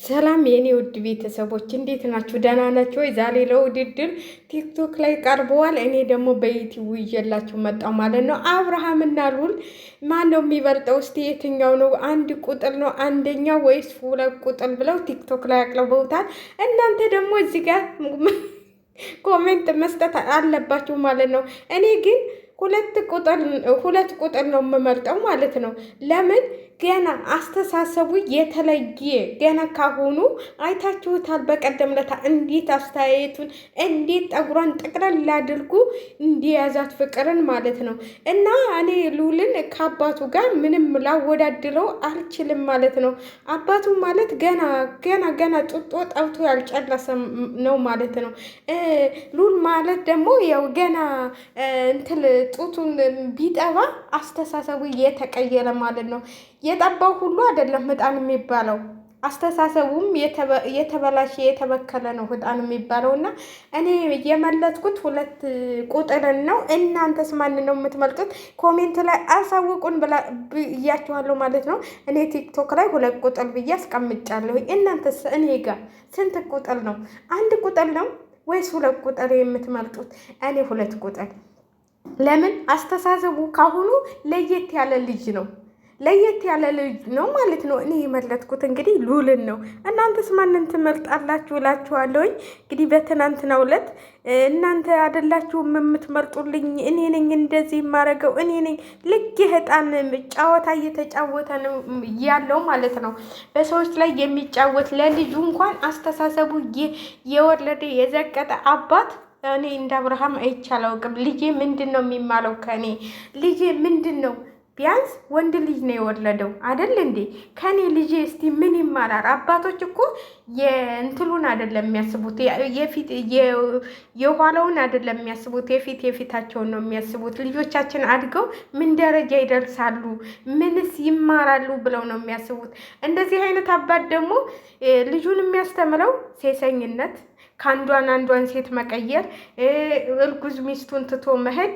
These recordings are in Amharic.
ሰላም የኔ ውድ ቤተሰቦች እንዴት ናችሁ? ደህና ናችሁ ወይ? ዛሬ ለውድድር ቲክቶክ ላይ ቀርበዋል። እኔ ደግሞ በዩቲዩብ ይዤላችሁ መጣሁ ማለት ነው። አብርሃም እና ሉል ማን ነው የሚበልጠው? እስቲ የትኛው ነው አንድ ቁጥር ነው አንደኛው ወይስ ሁለት ቁጥር ብለው ቲክቶክ ላይ አቅርበውታል። እናንተ ደግሞ እዚህ ጋር ኮሜንት መስጠት አለባችሁ ማለት ነው። እኔ ግን ሁለት ቁጥር ነው የምመርጠው ማለት ነው። ለምን ገና አስተሳሰቡ የተለየ ገና ካሁኑ አይታችሁታል። በቀደም ለታ እንዴት አስተያየቱን እንዴት ጠጉሯን ጠቅለል አድርጉ እንዲያዛት ፍቅርን ማለት ነው። እና እኔ ሉልን ከአባቱ ጋር ምንም ላወዳድረው አልችልም ማለት ነው። አባቱ ማለት ገና ጡጦ ጠብቶ ያልጨረሰ ነው ማለት ነው። ሉል ማለት ደግሞ ያው ገና እንትል ጡቱን ቢጠባ አስተሳሰቡ የተቀየረ ማለት ነው። የጠባው ሁሉ አይደለም ህጣን የሚባለው አስተሳሰቡም የተበላሸ የተበከለ ነው ህጣን የሚባለው። እና እኔ የመለጥኩት ሁለት ቁጥርን ነው። እናንተስ ማን ነው የምትመልጡት? ኮሜንት ላይ አሳውቁን ብያችኋለሁ ማለት ነው። እኔ ቲክቶክ ላይ ሁለት ቁጥር ብዬ አስቀምጫለሁ። እናንተስ እኔ ጋር ስንት ቁጥር ነው? አንድ ቁጥር ነው ወይስ ሁለት ቁጥር የምትመልጡት? እኔ ሁለት ቁጥር። ለምን አስተሳሰቡ ካሁኑ ለየት ያለ ልጅ ነው ማለት ነው። እኔ የመረጥኩት እንግዲህ ሉልን ነው። እናንተስ ማንን ትመርጣላችሁ እላችኋለሁኝ። እንግዲህ በትናንትናው ዕለት እናንተ አይደላችሁም የምትመርጡልኝ፣ እኔ ነኝ እንደዚህ የማደርገው፣ እኔ ነኝ። ልክ የህጣን ጨዋታ እየተጫወተ ነው ያለው ማለት ነው። በሰዎች ላይ የሚጫወት ለልጁ እንኳን አስተሳሰቡ የወለደ የዘቀጠ አባት እኔ እንደ አብርሃም አይቼ አላውቅም። ልጄ ምንድን ነው የሚማለው ከኔ? ልጄ ምንድን ነው? ቢያንስ ወንድ ልጅ ነው የወለደው አይደል እንዴ? ከኔ ልጄ እስቲ ምን ይማራል? አባቶች እኮ የእንትሉን አይደለም የሚያስቡት፣ የኋላውን አይደለም የሚያስቡት፣ የፊታቸውን ነው የሚያስቡት። ልጆቻችን አድገው ምን ደረጃ ይደርሳሉ፣ ምንስ ይማራሉ ብለው ነው የሚያስቡት። እንደዚህ አይነት አባት ደግሞ ልጁን የሚያስተምረው ሴሰኝነት፣ አንዷን ሴት መቀየር፣ እርጉዝ ሚስቱን ትቶ መሄድ፣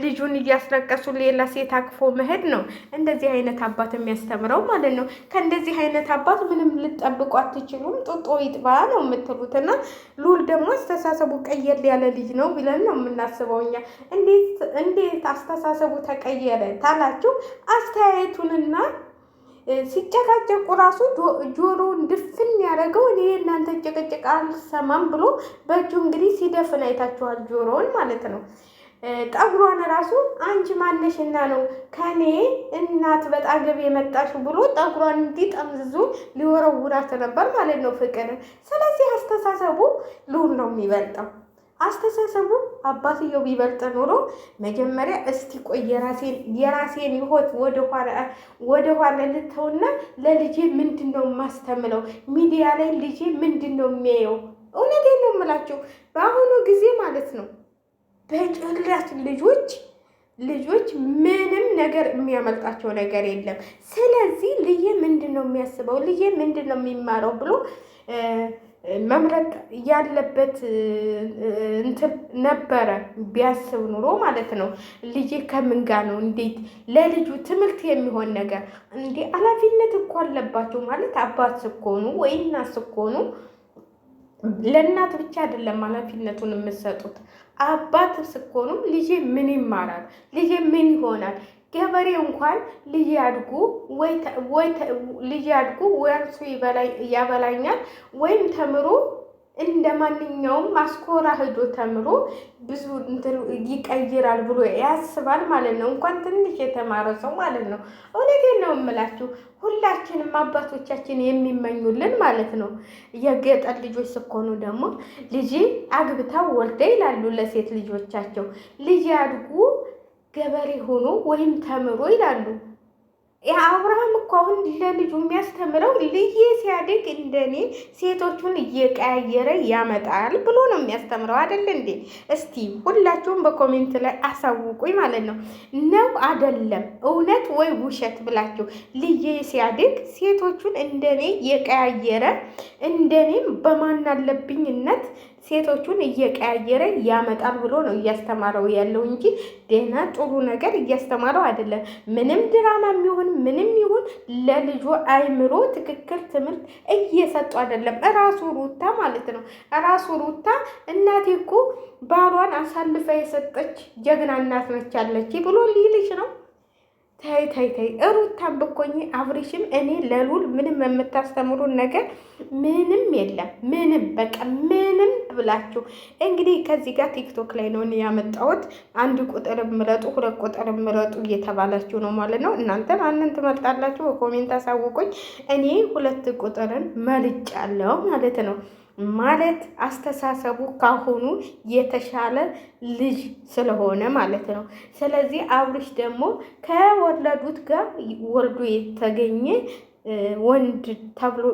ልጁን እያስለቀሱ ሌላ ሴት አቅፎ መሄድ ነው። እንደዚህ አይነት አባት የሚያስተምረው ማለት ነው። ከእንደዚህ አይነት አባት ምንም ልጠብቁ አትችሉም። ጡጦ ይጥባ ነው የምትሉት። እና ሉል ደግሞ አስተሳሰቡ ቀየር ያለ ልጅ ነው ብለን ነው የምናስበው እኛ። እንዴት አስተሳሰቡ ተቀየረ ታላችሁ? አስተያየቱንና ሲጨቃጨቁ ራሱ ጆሮውን ድፍን ያደረገው እኔ እናንተ ጭቅጭቅ አልሰማም ብሎ በእጁ እንግዲህ ሲደፍን አይታችኋል፣ ጆሮውን ማለት ነው። ጠጉሯን ራሱ አንቺ ማነሽና ነው ከኔ እናት በጣገብ የመጣሽው ብሎ ጠጉሯን እንዲጠምዝዙ ሊወረውራት ነበር ማለት ነው ፍቅር። ስለዚህ አስተሳሰቡ ሉል ነው የሚበልጠው። አስተሳሰቡ አባትየው ቢበልጥ ኖሮ መጀመሪያ እስቲ ቆይ የራሴን ህይወት ወደ ኋላ ልተውና ለልጄ ምንድን ነው የማስተምለው? ሚዲያ ላይ ልጄ ምንድን ነው የሚያየው? እውነቴን ነው የምላቸው በአሁኑ ጊዜ ማለት ነው በጭላት ልጆች ምንም ነገር የሚያመልጣቸው ነገር የለም። ስለዚህ ልጄ ምንድን ነው የሚያስበው? ልጄ ምንድን ነው የሚማረው ብሎ መምረጥ ያለበት እንትን ነበረ ቢያስብ ኑሮ ማለት ነው። ልጄ ከምን ጋር ነው? እንዴት ለልጁ ትምህርት የሚሆን ነገር እንዴ! ኃላፊነት እኮ አለባቸው ማለት አባት ስኮኑ ወይ እናት ስኮኑ ለእናት ብቻ አይደለም ኃላፊነቱን የምትሰጡት። አባት ስኮኑ ልጄ ምን ይማራል? ልጄ ምን ይሆናል? ገበሬ እንኳን ልጅ ያድጉ ወይ እርሱ ያበላኛል ወይም ተምሮ እንደ ማንኛውም ማስኮራ ሄዶ ተምሮ ብዙ ይቀይራል ብሎ ያስባል ማለት ነው። እንኳን ትንሽ የተማረ ሰው ማለት ነው። እውነቴን ነው የምላችሁ፣ ሁላችንም አባቶቻችን የሚመኙልን ማለት ነው። የገጠር ልጆች ስኮኑ ደግሞ ልጅ አግብታው ወልደ ይላሉ ለሴት ልጆቻቸው። ልጅ ያድጉ ገበሬ ሆኖ ወይም ተምሮ ይላሉ። አብርሃም እኮ አሁን ለልጁ የሚያስተምረው ልዬ ሲያድግ እንደኔ ሴቶቹን እየቀያየረ ያመጣል ብሎ ነው የሚያስተምረው አይደል እንዴ? እስቲ ሁላችሁም በኮሜንት ላይ አሳውቁኝ ማለት ነው። ነው አይደለም እውነት ወይ ውሸት ብላችሁ። ልዬ ሲያድግ ሴቶቹን እንደኔ የቀያየረ እንደኔም በማናለብኝነት ሴቶቹን እየቀያየረ ያመጣል ብሎ ነው እያስተማረው ያለው እንጂ ደህና ጥሩ ነገር እያስተማረው አይደለም። ምንም ድራማ የሚሆን ምንም ይሁን ለልጁ አይምሮ ትክክል ትምህርት እየሰጡ አይደለም። እራሱ ሩታ ማለት ነው። እራሱ ሩታ እናቴ እኮ ባሏን አሳልፋ የሰጠች ጀግና እናት ነች አለች ብሎ ሊልሽ ነው። ታይ ታይ ታይ ሩታን ብኮኝ አብሪሽም እኔ ለሉል ምንም የምታስተምሩን ነገር ምንም የለም። ምንም በቃ ምንም ብላችሁ እንግዲህ ከዚህ ጋር ቲክቶክ ላይ ነው ያመጣሁት። አንድ ቁጥር ምረጡ፣ ሁለት ቁጥር ምረጡ እየተባላችሁ ነው ማለት ነው። እናንተ ማንን ትመርጣላችሁ? በኮሜንት አሳውቁኝ። እኔ ሁለት ቁጥርን መልጫለሁ ማለት ነው። ማለት አስተሳሰቡ ካሁኑ የተሻለ ልጅ ስለሆነ ማለት ነው። ስለዚህ አብርሽ ደግሞ ከወለዱት ጋር ወልዶ የተገኘ ወንድ ተብሎ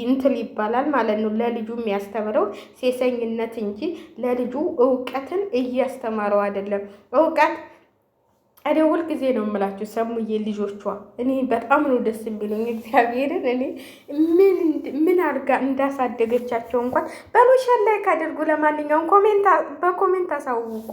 እንትን ይባላል ማለት ነው። ለልጁ የሚያስተምረው ሴሰኝነት እንጂ ለልጁ እውቀትን እያስተማረው አይደለም። እውቀት እኔ ሁልጊዜ ነው የምላችሁ ሰሙዬ ልጆቿ እኔ በጣም ነው ደስ የሚሉኝ። እግዚአብሔርን እኔ ምን አድርጋ እንዳሳደገቻቸው እንኳን በሎሻን ላይ ካደርጉ። ለማንኛውም በኮሜንት አሳውቁ።